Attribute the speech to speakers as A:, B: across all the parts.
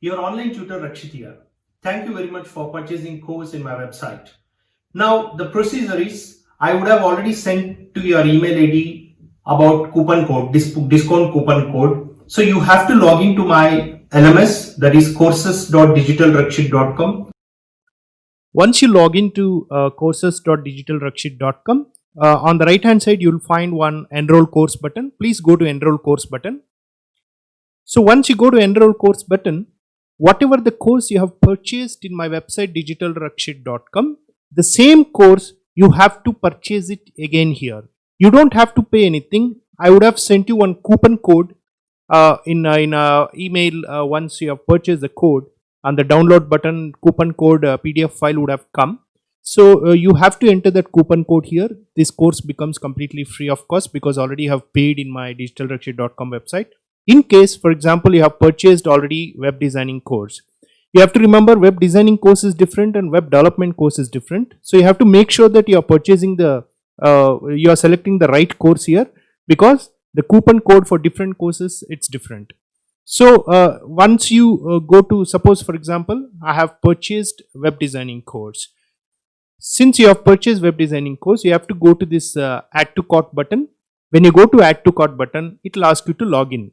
A: your online tutor Rakshit here. Thank you very much for purchasing course in my website. Now the procedure is I would have already sent to your email ID about coupon code, discount coupon code. So you have to log into my LMS, that is courses.digitalrakshit.com. Once you log into courses.digitalrakshit.com, on the right hand side you will find one enroll course button. Please go to enroll course button. So once you go to enroll course button, whatever the course you have purchased in my website digitalrakshit.com, the same course you have to purchase it again here. You don't have to pay anything. I would have sent you one coupon code in email once you have purchased the code, and the download button coupon code PDF file would have come. So you have to enter that coupon code here. This course becomes completely free of cost because already have paid in my digitalrakshit.com website. In case, for example, you have purchased already web designing course, you have to remember web designing course is different and web development course is different. So you have to make sure that you are purchasing you are selecting the right course here, because the coupon code for different courses, it's different. So once you go to, suppose for example, I have purchased web designing course. Since you have purchased web designing course, you have to go to this add to cart button. When you go to add to cart button, it will ask you to log in.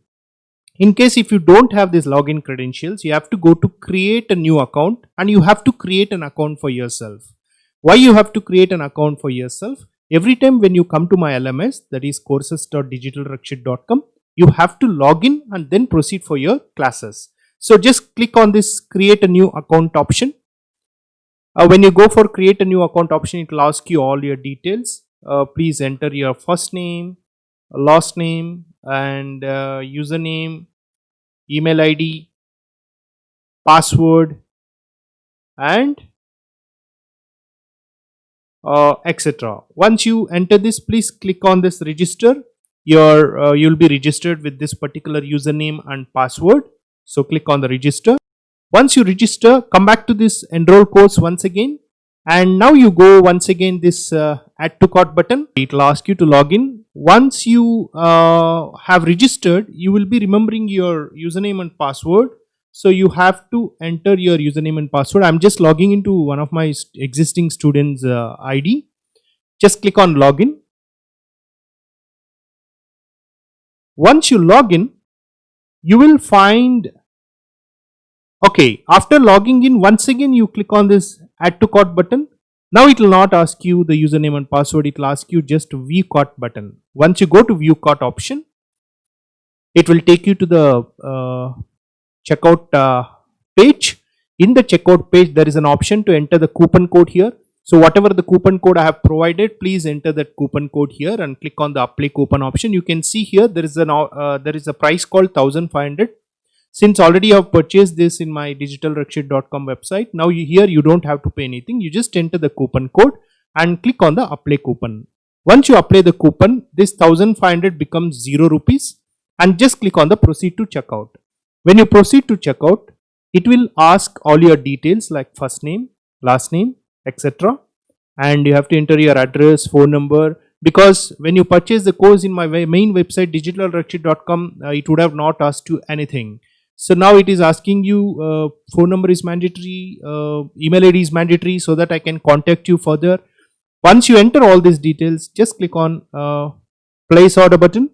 A: In case if you don't have this login credentials, you have to go to create a new account, and you have to create an account for yourself. Why you have to create an account for yourself? Every time when you come to my LMS, that is courses.digitalrakshit.com, you have to log in and then proceed for your classes. So just click on this create a new account option. When you go for create a new account option, it will ask you all your details. Please enter your first name, last name, and username, email ID, password, and etc. Once you enter this, please click on this register. You'll be registered with this particular username and password. So click on the register. Once you register, come back to this enroll course once again, and now you go once again this add to cart button. It will ask you to log in. Once you have registered, you will be remembering your username and password. So you have to enter your username and password. I'm just logging into one of my existing students ID. Just click on login. Once you log in, you will find, okay, after logging in, once again you click on this add to cart button. Now it will not ask you the username and password, it will ask you just view cart button. Once you go to view cart option, it will take you to the checkout page. In the checkout page, there is an option to enter the coupon code here. So whatever the coupon code I have provided, please enter that coupon code here and click on the apply coupon option. You can see here there is a price called 1500. Since already you have purchased this in my digitalrakshit.com website, now here you don't have to pay anything. You just enter the coupon code and click on the apply coupon. Once you apply the coupon, this 1500 becomes 0 rupees, and just click on the proceed to checkout. When you proceed to checkout, it will ask all your details like first name, last name, etc. And you have to enter your address, phone number, because when you purchase the course in my main website digitalrakshit.com, it would have not asked you anything. So now it is asking you phone number is mandatory, email ID is mandatory, so that I can contact you further. Once you enter all these details, just click on place order button.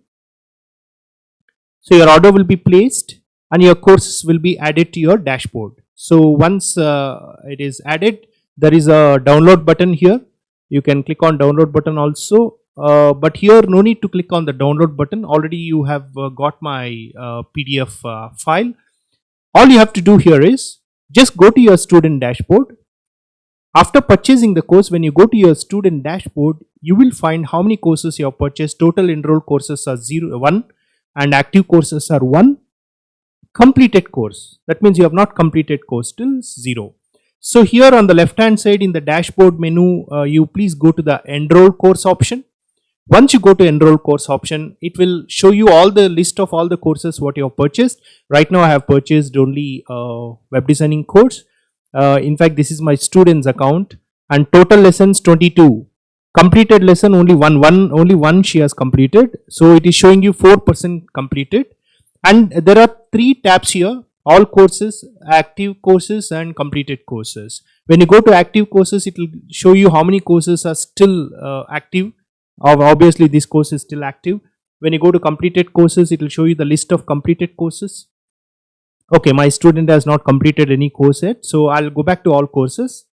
A: So your order will be placed and your courses will be added to your dashboard. So once it is added, there is a download button here. You can click on download button also. But here no need to click on the download button. Already you have got my PDF file. All you have to do here is just go to your student dashboard. After purchasing the course, when you go to your student dashboard, you will find how many courses you have purchased. Total enrolled courses are 1 and active courses are 1. Completed course, that means you have not completed course till 0. So here on the left hand side in the dashboard menu, you please go to the enroll course option. Once you go to enroll course option, it will show you all the list of all the courses what you have purchased. Right now I have purchased only web designing course. In fact, this is my students account, and total lessons 22. Completed lesson only one she has completed. So it is showing you 4% completed. And there are 3 tabs here. all courses, active courses and completed courses. When you go to active courses, it will show you how many courses are still active. Obviously this course is still active. When you go to completed courses, it will show you the list of completed courses. Okay, my student has not completed any course yet, so I'll go back to all courses.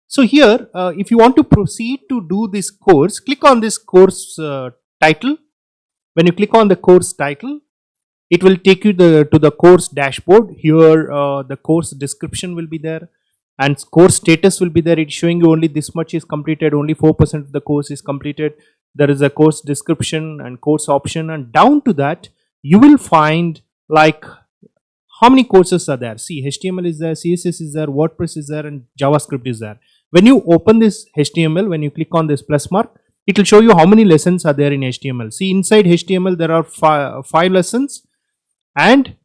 A: So here, if you want to proceed to do this course, click on this course title. When you click on the course title, it will take you to the course dashboard. Here the course description will be there and course status will be there. It's showing you only this much is completed, only 4% of the course is completed. There is a course description and course option, and down to that you will find like how many courses are there. See, HTML is there, CSS is there, WordPress is there, and JavaScript is there. When you open this HTML, when you click on this plus mark, it will show you how many lessons are there in HTML. See, inside HTML there are five lessons, and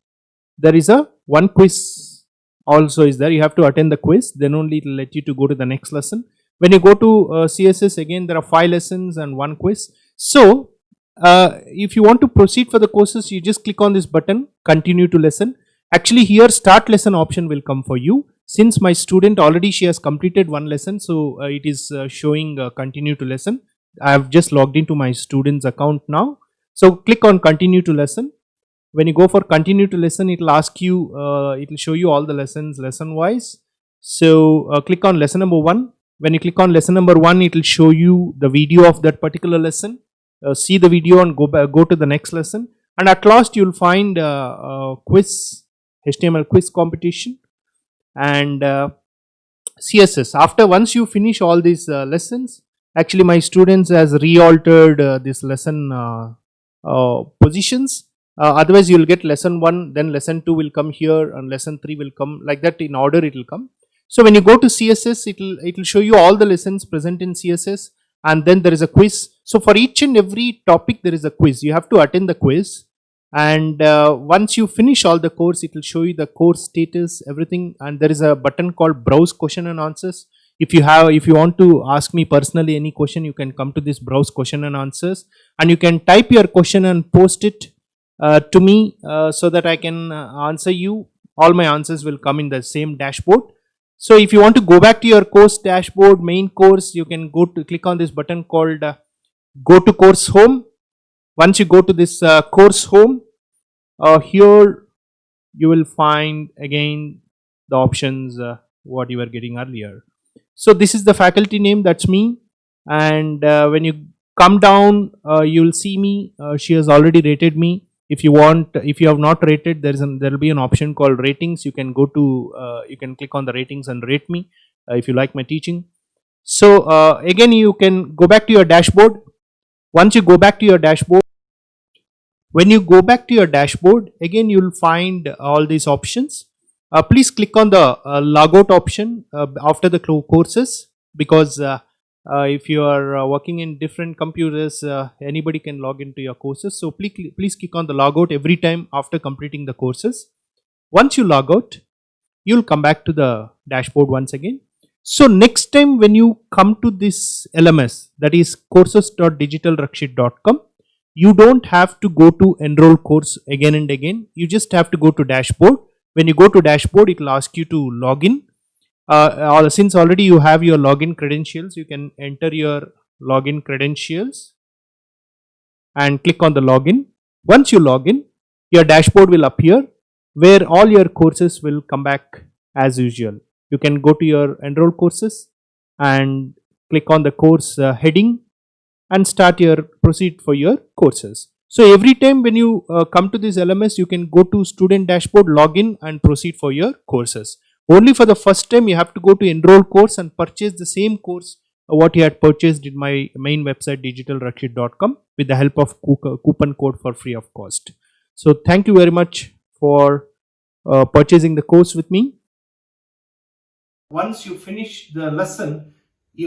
A: there is a one quiz also is there. You have to attend the quiz, then only it will let you to go to the next lesson. When you go to CSS, again there are 5 lessons and one quiz. So if you want to proceed for the courses, you just click on this button, continue to lesson. Actually here start lesson option will come for you. Since my student already she has completed one lesson, so it is showing continue to lesson. I have just logged into my student's account now. So click on continue to lesson. When you go for continue to lesson, it will ask you, it will show you all the lessons lesson wise. So click on lesson number 1. When you click on lesson number 1, it will show you the video of that particular lesson. See the video and go to the next lesson. And at last you will find quiz, HTML quiz competition and CSS. After once you finish all these lessons, actually my students has re-altered this lesson positions. Otherwise you will get lesson 1, then lesson 2 will come here and lesson 3 will come, like that in order it will come. So when you go to CSS, it will show you all the lessons present in CSS, and then there is a quiz. So for each and every topic there is a quiz. You have to attend the quiz, and once you finish all the course, it will show you the course status, everything, and there is a button called browse question and answers. If you want to ask me personally any question, you can come to this browse question and answers, and you can type your question and post it to me so that I can answer you. All my answers will come in the same dashboard. So if you want to go back to your course dashboard, main course, you can go to click on this button called go to course home. Once you go to this course home, here you will find again the options what you were getting earlier. So this is the faculty name, that's me, and when you come down you will see me. She has already rated me. If you have not rated, there will be an option called ratings. You can go to you can click on the ratings and rate me if you like my teaching. So again you can go back to your dashboard. Once you go back to your dashboard, when you go back to your dashboard, again you will find all these options. Please click on the logout option after the courses, because if you are working in different computers, anybody can log into your courses. So please click on the logout every time after completing the courses. Once you log out, you will come back to the dashboard once again. So next time when you come to this LMS, that is courses.digitalrakshit.com, you don't have to go to enroll course again and again. You just have to go to dashboard. When you go to dashboard, it will ask you to log in. Since already you have your login credentials, you can enter your login credentials and click on the login. Once you log in, your dashboard will appear where all your courses will come back as usual. You can go to your enroll courses and click on the course heading and start your proceed for your courses. So every time when you come to this LMS, you can go to student dashboard, login and proceed for your courses. Only for the first time you have to go to enroll course and purchase the same course what you had purchased in my main website digitalrakshit.com with the help of coupon code for free of cost. So thank you very much for purchasing the course with me. Once you finish the lesson,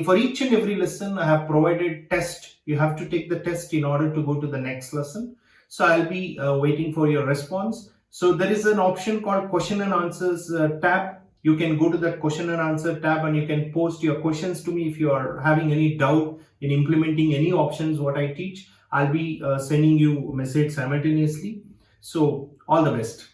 A: for each and every lesson I have provided test. You have to take the test in order to go to the next lesson. So I'll be waiting for your response. So there is an option called question and answers tab. You can go to that question and answer tab and you can post your questions to me if you are having any doubt in implementing any options what I teach. I'll be sending you a message simultaneously.
B: So all the best.